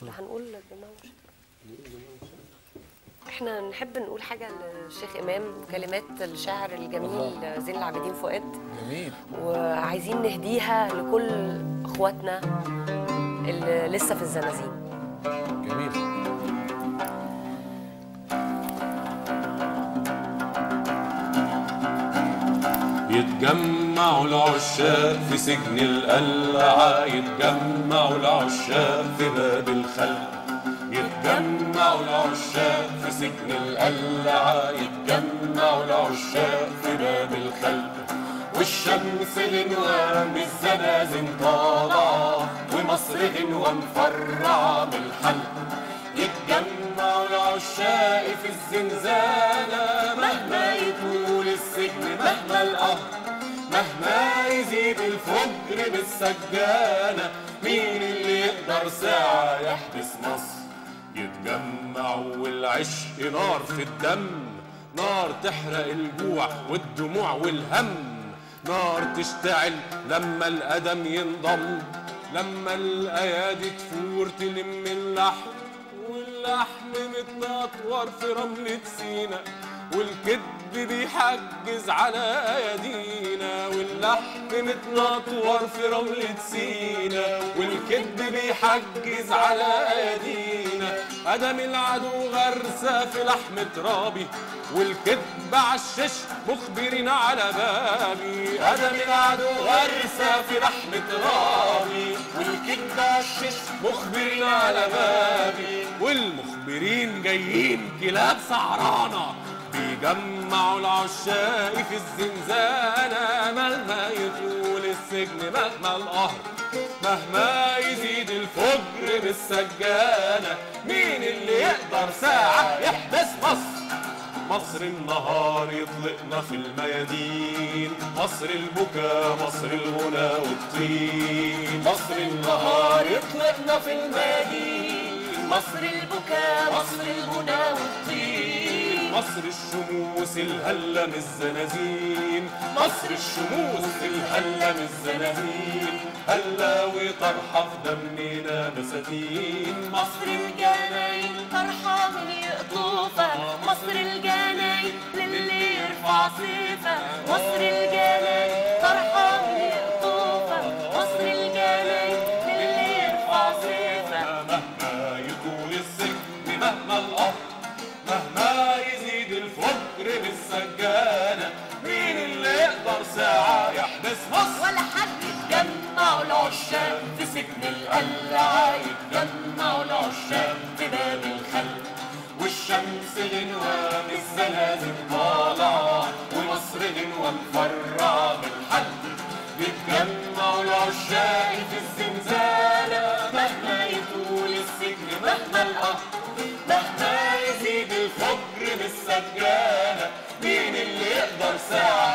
هنقول دموع وشرق. احنا نحب نقول حاجه للشيخ امام، كلمات الشاعر الجميل زين العابدين فؤاد. جميل. وعايزين نهديها لكل اخواتنا اللي لسه في الزنازين. جميل. يتجمعوا العشاق في سجن القلعة، يتجمعوا العشاق في باب الخلق، يتجمعوا العشاق في سجن القلعة، يتجمعوا العشاق في باب الخلق، والشمس غنوة من الزنازين طالعة، ومصر غنوة مفرعة من الحلق، يتجمعوا العشاق في الزنزانة، مهما يطول السجن مهما القهر، مهما يزيد الفجر بالسجانة، مين اللي يقدر ساعة يحبس مصر؟ يتجمعوا والعشق نار في الدم، نار تحرق الجوع والدموع والهم، نار تشتعل لما القدم ينضم، لما الايادي تفور تلم اللحم، واللحم متنطور في رملة سينا، والكذب بيحجز على ايادينا، واللحم متنطور في رملة سينا، والكذب بيحجز على ايادينا، قدم العدو غرسة في لحم ترابي، والكذب عشش مخبرين على بابي، قدم العدو غرسة في لحم ترابي، والكذب عشش مخبرين على بابي، والمخبرين جايين كلاب سعرانة، بيجمعوا العشاق في الزنزانة، مهما يطول السجن مهما القهر، مهما يزيد الفجر بالسجانة، مين اللي يقدر ساعة يحبس مصر؟ مصر النهار يطلقنا في الميادين، مصر البكا مصر الغنى والطين، مصر النهار يطلقنا في الميادين، مصر البكا مصر الغنى والطين، مصر الشموس الهلة من الزنازين، مصر الشموس الهلة من الزنازين، هلا وطرحة في دمنا بساتين، مصر الجناين طرحة من يقطوفة، مصر الجناين للي يرفع صيفة، مصر الجناين طرحة من يقطوفة، مصر الجناين للي يرفع صيفة، مهما يطول السجن مهما القهر، مهما يزيد الفجر بالسجانة، مين اللي يقدر ساعة يحبس مصر؟ ولا حد. يتجمعوا العشاق في سجن القلعة، يتجمعوا العشاق في باب الخلق، والشمس غنوة من الزنازين طالعة، ومصر غنوة مفرعة بالحلق، يتجمعوا العشاق في الزنزانة، مهما يطول السجن مهما القهر، مهما يزيد الفجر بالسجانة، مين اللي يقدر ساعة